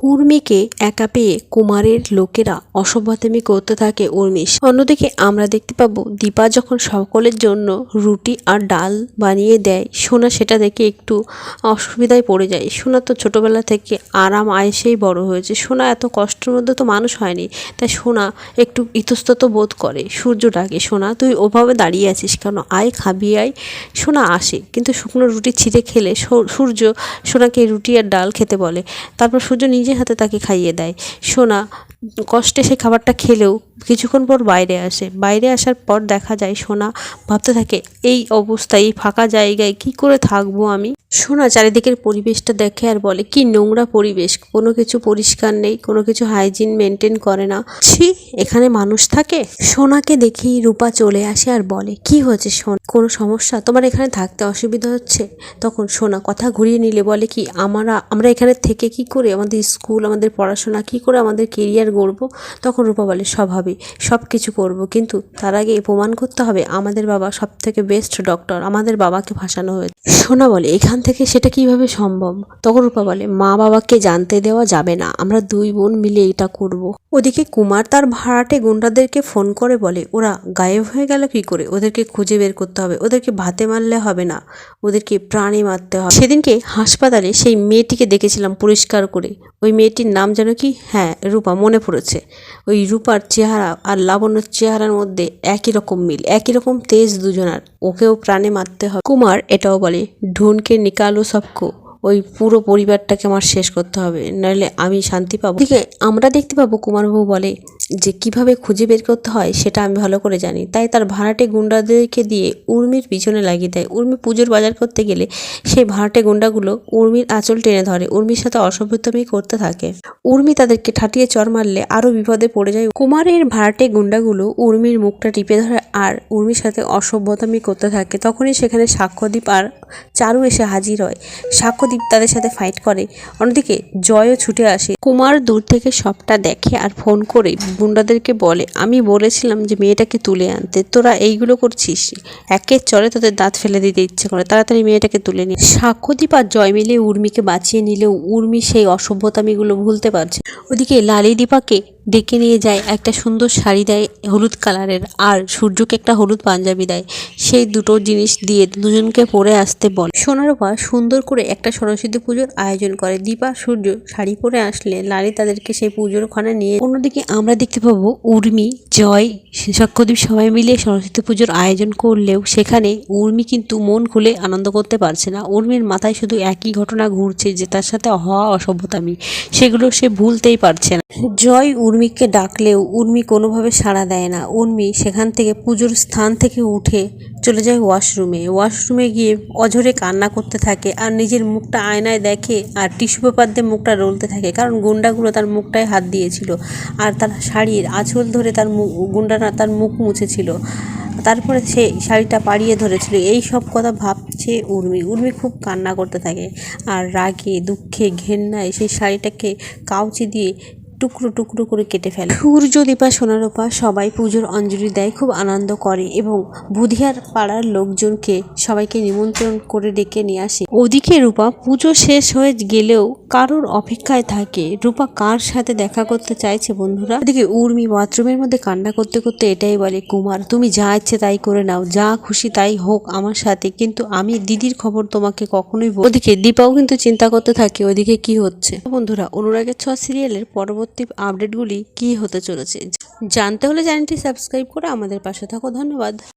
উর্মিকে একা পেয়ে কুমারের লোকেরা অসভ্যতামি করতে থাকে উর্মিশ। অন্যদিকে আমরা দেখতে পাবো দীপা যখন সকলের জন্য রুটি আর ডাল বানিয়ে দেয়, সোনা সেটা দেখে একটু অসুবিধায় পড়ে যায়। সোনা তো ছোটবেলা থেকে আরাম আয়েসেই বড় হয়েছে, সোনা এত কষ্টের মধ্যে তো মানুষ হয়নি, তাই সোনা একটু ইতস্তত বোধ করে। সূর্য ডাকে, সোনা তুই ওভাবে দাঁড়িয়ে আছিস কেন, আয় খাবি আয়। সোনা আসে, কিন্তু শুকনো রুটি ছিঁড়ে খেলে সূর্য সোনাকে রুটি আর ডাল খেতে বলে। তারপর সূর্য নিজে হাতে তাকে খাইয়ে দেয়। সোনা কষ্টে সেই খাবারটা খেলেও কিছুক্ষণ পর বাইরে আসে। বাইরে আসার পর দেখা যায় সোনা ভাবতে থাকে, এই অবস্থায় এই ফাঁকা জায়গায় কি করে থাকবো আমি। সোনা চারিদিকের পরিবেশটা দেখে আর বলে, কি নোংরা পরিবেশ, কোনো কিছু পরিষ্কার নেই, কোনো কিছু হাইজিন মেনটেন করে না, ছি এখানে মানুষ থাকে। সোনাকে দেখেই রূপা চলে আসে আর বলে, কি হয়েছে সোনা, কোনো সমস্যা, তোমার এখানে থাকতে অসুবিধা হচ্ছে? তখন সোনা কথা ঘুরিয়ে নিলে বলে, কি আমরা এখানে থেকে কি করে আমাদের স্কুল, আমাদের পড়াশোনা, কি করে আমাদের কেরিয়ার গড়বো? তখন রূপা বলে, স্বভাবে সব কিছু করবো, কিন্তু তার আগে প্রমাণ করতে হবে আমাদের বাবা সব থেকে বেস্ট ডক্টর, আমাদের বাবাকে ফাঁসানো হয়েছে। সোনা বলে, এখান থেকে সেটা কিভাবে সম্ভব? তখন রূপা বলে, মা বাবাকে জানতে দেওয়া যাবে না, আমরা দুই বোন মিলে এটা করব। ওদিকে কুমার তার ভাড়াটে গুন্ডাদেরকে ফোন করে বলে, ওরা গায়েব হয়ে গেল কি করে, ওদেরকে খুঁজে বের করতে হবে, ওদেরকে ভাতে মারলে হবে না, ওদেরকে প্রাণে মারতে হবে। সেদিনকে হাসপাতালে সেই মেয়েটিকে দেখেছিলাম পরিষ্কার করে, ওই মেয়েটির নাম যেন কি, হ্যাঁ রূপা, মনে পড়েছে। ওই রূপার চেহারা আর লাবণ্যর চেহারার মধ্যে একই রকম মিল, একই রকম তেজ দুজনার, ওকেও প্রাণে মারতে হবে। কুমার এটাও বলে, ঢুনকে নিকালো সবকো, ওই পুরো পরিবারটাকে আমার শেষ করতে হবে, নইলে আমি শান্তি পাবো। ঠিক আমরা দেখতে পাবো কুমারবাবু বলে যে কিভাবে খুঁজে বের করতে হয় সেটা আমি ভালো করে জানি, তাই তার ভাড়াটে গুন্ডাদেরকে দিয়ে উর্মির পিছনে লাগিয়ে দেয়। উর্মি পুজোর বাজার করতে গেলে সেই ভাড়াটে গুন্ডাগুলো উর্মির আঁচল টেনে ধরে, উর্মির সাথে অসভ্যতামি করতে থাকে। উর্মি তাদেরকে ঠাটিয়ে চর মারলে আরও বিপদে পড়ে যায়। কুমারের ভাড়াটে গুন্ডাগুলো উর্মির মুখটা টিপে ধরে আর উর্মির সাথে অসভ্যতামি করতে থাকে। তখনই সেখানে সাক্ষ্যদীপ আর চারু এসে হাজির হয়। সাক্ষ্যদীপ তাদের সাথে ফাইট করে, অন্যদিকে জয়ও ছুটে আসে। কুমার দূর থেকে সবটা দেখে আর ফোন করে গুন্ডাদেরকে বলে, আমি বলেছিলাম যে মেয়েটাকে তুলে আনতে, তোরা এইগুলো করছিস, একের চরে তোদের দাঁত ফেলে দিতে ইচ্ছে করে, তাড়াতাড়ি মেয়েটাকে তুলে নি। সাক্ষ্যদীপ আর জয় মিলে উর্মিকে বাঁচিয়ে নিলেও উর্মি সেই অসভ্যতামিগুলো ভুলতে পারছে। ওদিকে লালি দীপাকে ডেকে নিয়ে যায়, একটা সুন্দর শাড়ি দেয় হলুদ কালারের, আর সূর্যকে একটা হলুদ পাঞ্জাবি দেয়। সেই দুটো জিনিস দিয়ে দুজনকে পরে আসতে বলে। সোনারূপা সুন্দর করে একটা সরস্বতী পুজোর আয়োজন করে। দীপা সূর্য শাড়ি পরে আসলে লালি তাদেরকে সেই পুজোর ওখানে নিয়ে। অন্যদিকে আমরা দেখতে পাবো উর্মি, জয়, সাক্ষ্যদীপ সবাই মিলে সরস্বতী পুজোর আয়োজন করলেও সেখানে উর্মি কিন্তু মন খুলে আনন্দ করতে পারছে না। উর্মির মাথায় শুধু একই ঘটনা ঘুরছে, যে তার সাথে হওয়া অসভ্যতামি, সেগুলো সে ভুলতেই পারছে না। জয় উর্মিকে ডাকলেও উর্মি কোনোভাবে সাড়া দেয় না। উর্মি সেখান থেকে পুজোর স্থান থেকে উঠে চলে যায় ওয়াশরুমে গিয়ে অঝরে কান্না করতে থাকে আর নিজের মুখটা আয়নায় দেখে আর টিস্যু পেপার দিয়ে মুখটা রোলতে থাকে, কারণ গুন্ডাগুলো তার মুখটায় হাত দিয়েছিল আর তার শাড়ির আঁচল ধরে গুন্ডারা তার মুখ মুছেছিল, তারপরে সে শাড়িটা পাড়িয়ে ধরেছিল। এই সব কথা ভাবছে উর্মি খুব কান্না করতে থাকে আর রাগে দুঃখে ঘেন্নায় সেই শাড়িটাকে কাউচি দিয়ে টুকরো টুকরো করে কেটে ফেলে। সূর্য, দীপা, সোনারূপা সবাই পুজোর অঞ্জলি দেয়, খুব আনন্দ করে এবং বুধিয়ার পাড়ার লোকজনকে সবাইকে নিমন্ত্রণ করে ডেকে নিয়ে আসে। ওদিকে রূপা পুজো শেষ হয়ে গেলেও কারোর অপেক্ষায় থাকে, রূপা কার সাথে দেখা করতে চাইছে বন্ধুরা। ওদিকে উর্মি বাথরুমের মধ্যে কান্না করতে করতে এটাই বলে, কুমার তুমি যা ইচ্ছে তাই করে নাও, যা খুশি তাই হোক আমার সাথে, কিন্তু আমি দিদির খবর তোমাকে কখনোই। ওদিকে দীপাও কিন্তু চিন্তা করতে থাকে ওদিকে কি হচ্ছে। বন্ধুরা, অনুরাগের ছোঁয়া সিরিয়ালের পরবর্তী আপডেটগুলি কি হতে চলেছে জানতে হলে চ্যানেলটি সাবস্ক্রাইব করে আমাদের পাশে থাকো। ধন্যবাদ।